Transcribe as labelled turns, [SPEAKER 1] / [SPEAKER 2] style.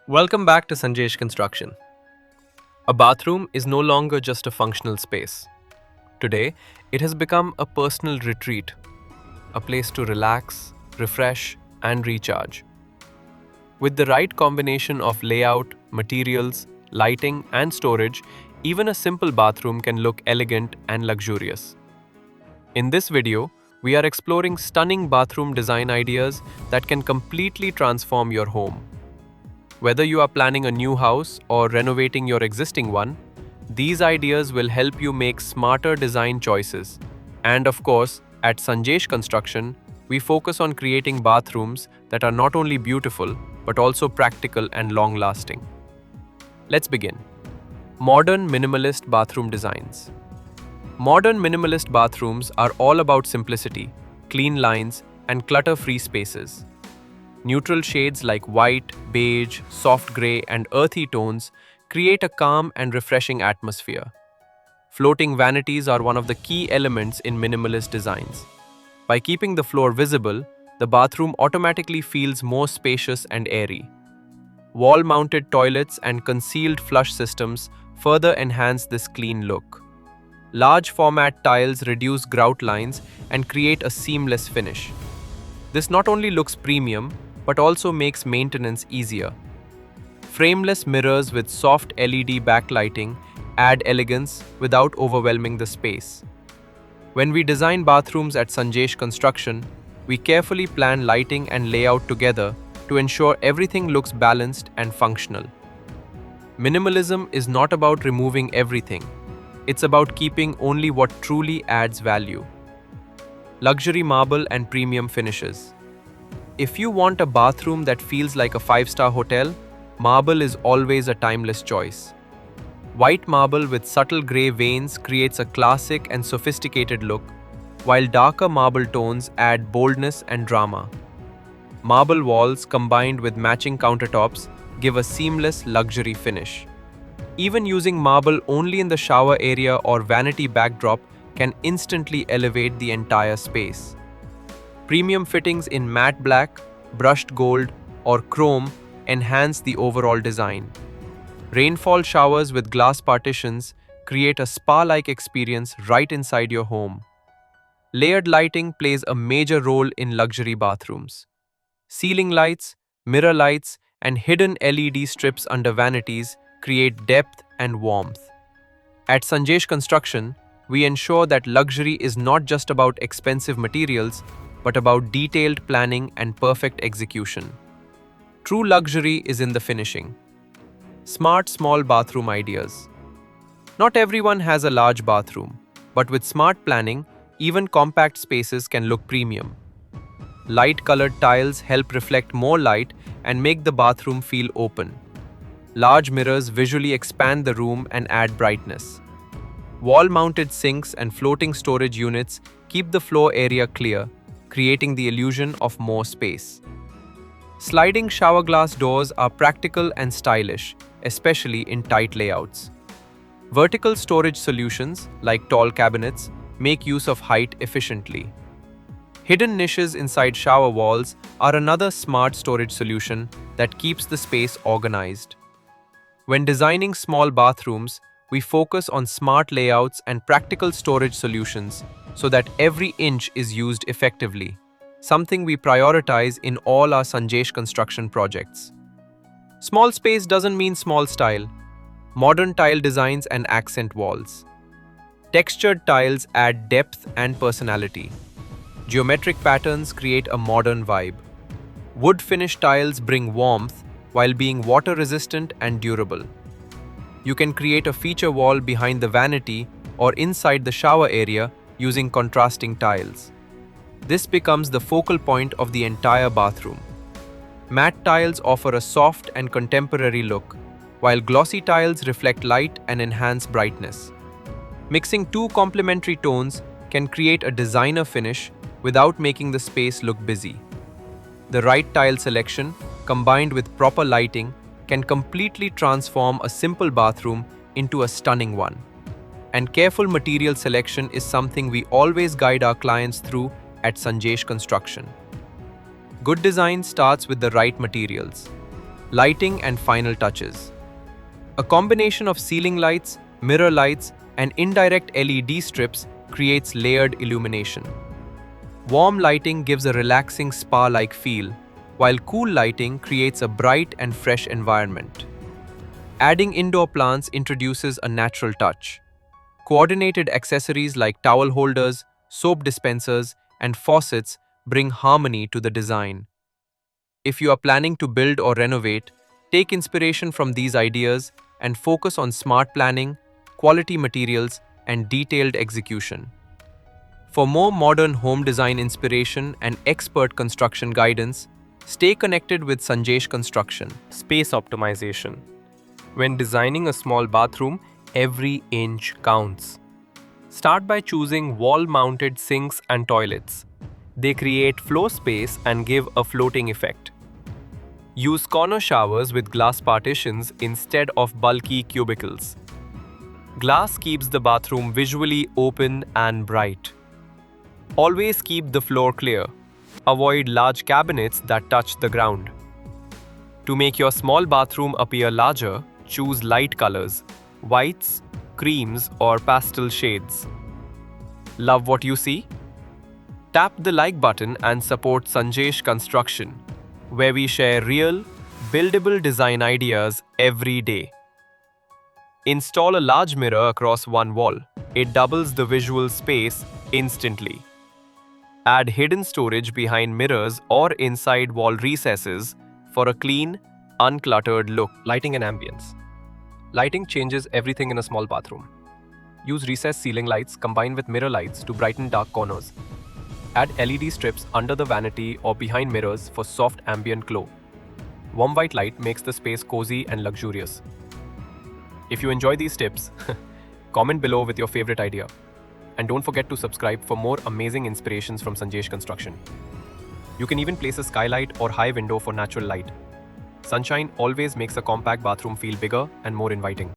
[SPEAKER 1] Welcome back to Sanjesh Construction. A bathroom is no longer just a functional space. Today, it has become a personal retreat, a place to relax, refresh, and recharge. With the right combination of layout, materials, lighting, and storage, even a simple bathroom can look elegant and luxurious. In this video, we are exploring stunning bathroom design ideas that can completely transform your home. Whether you are planning a new house or renovating your existing one, these ideas will help you make smarter design choices. And of course, at Sanjesh Construction, we focus on creating bathrooms that are not only beautiful but also practical and long-lasting. Let's begin. Modern minimalist bathroom designs. Modern minimalist bathrooms are all about simplicity, clean lines, and clutter-free spaces. Neutral shades like white, beige, soft grey, and earthy tones create a calm and refreshing atmosphere. Floating vanities are one of the key elements in minimalist designs. By keeping the floor visible, the bathroom automatically feels more spacious and airy. Wall-mounted toilets and concealed flush systems further enhance this clean look. Large format tiles reduce grout lines and create a seamless finish. This not only looks premium, but also makes maintenance easier. Frameless mirrors with soft LED backlighting add elegance without overwhelming the space. When we design bathrooms at Sanjesh Construction, we carefully plan lighting and layout together to ensure everything looks balanced and functional. Minimalism is not about removing everything. It's about keeping only what truly adds value. Luxury marble and premium finishes. If you want a bathroom that feels like a 5-star hotel, marble is always a timeless choice. White marble with subtle grey veins creates a classic and sophisticated look, while darker marble tones add boldness and drama. Marble walls combined with matching countertops give a seamless luxury finish. Even using marble only in the shower area or vanity backdrop can instantly elevate the entire space. Premium fittings in matte black, brushed gold, or chrome enhance the overall design. Rainfall showers with glass partitions create a spa-like experience right inside your home. Layered lighting plays a major role in luxury bathrooms. Ceiling lights, mirror lights, and hidden LED strips under vanities create depth and warmth. At Sanjesh Construction, we ensure that luxury is not just about expensive materials, but about detailed planning and perfect execution. True luxury is in the finishing. Smart small bathroom ideas. Not everyone has a large bathroom, but with smart planning, even compact spaces can look premium. Light-colored tiles help reflect more light and make the bathroom feel open. Large mirrors visually expand the room and add brightness. Wall-mounted sinks and floating storage units keep the floor area clear, creating the illusion of more space. Sliding shower glass doors are practical and stylish, especially in tight layouts. Vertical storage solutions, like tall cabinets, make use of height efficiently. Hidden niches inside shower walls are another smart storage solution that keeps the space organized. When designing small bathrooms, we focus on smart layouts and practical storage solutions so that every inch is used effectively, something we prioritize in all our Sanjesh Construction projects. Small space doesn't mean small style. Modern tile designs and accent walls. Textured tiles add depth and personality. Geometric patterns create a modern vibe. Wood finish tiles bring warmth while being water resistant and durable. You can create a feature wall behind the vanity or inside the shower area using contrasting tiles. This becomes the focal point of the entire bathroom. Matte tiles offer a soft and contemporary look, while glossy tiles reflect light and enhance brightness. Mixing two complementary tones can create a designer finish without making the space look busy. The right tile selection, combined with proper lighting, can completely transform a simple bathroom into a stunning one. And careful material selection is something we always guide our clients through at Sanjesh Construction. Good design starts with the right materials. Lighting and final touches. A combination of ceiling lights, mirror lights, and indirect LED strips creates layered illumination. Warm lighting gives a relaxing spa-like feel, while cool lighting creates a bright and fresh environment. Adding indoor plants introduces a natural touch. Coordinated accessories like towel holders, soap dispensers, and faucets bring harmony to the design. If you are planning to build or renovate, take inspiration from these ideas and focus on smart planning, quality materials, and detailed execution. For more modern home design inspiration and expert construction guidance, stay connected with Sanjesh Construction. Space optimization. When designing a small bathroom, every inch counts. Start by choosing wall-mounted sinks and toilets. They create floor space and give a floating effect. Use corner showers with glass partitions instead of bulky cubicles. Glass keeps the bathroom visually open and bright. Always keep the floor clear. Avoid large cabinets that touch the ground. To make your small bathroom appear larger, choose light colors, whites, creams, or pastel shades. Love what you see? Tap the like button and support Sanjesh Construction, where we share real, buildable design ideas every day. Install a large mirror across one wall. It doubles the visual space instantly. Add hidden storage behind mirrors or inside wall recesses for a clean, uncluttered look. Lighting and ambience. Lighting changes everything in a small bathroom. Use recessed ceiling lights combined with mirror lights to brighten dark corners. Add LED strips under the vanity or behind mirrors for soft ambient glow. Warm white light makes the space cozy and luxurious. If you enjoy these tips, comment below with your favorite idea. And don't forget to subscribe for more amazing inspirations from Sanjesh Construction. You can even place a skylight or high window for natural light. Sunshine always makes a compact bathroom feel bigger and more inviting.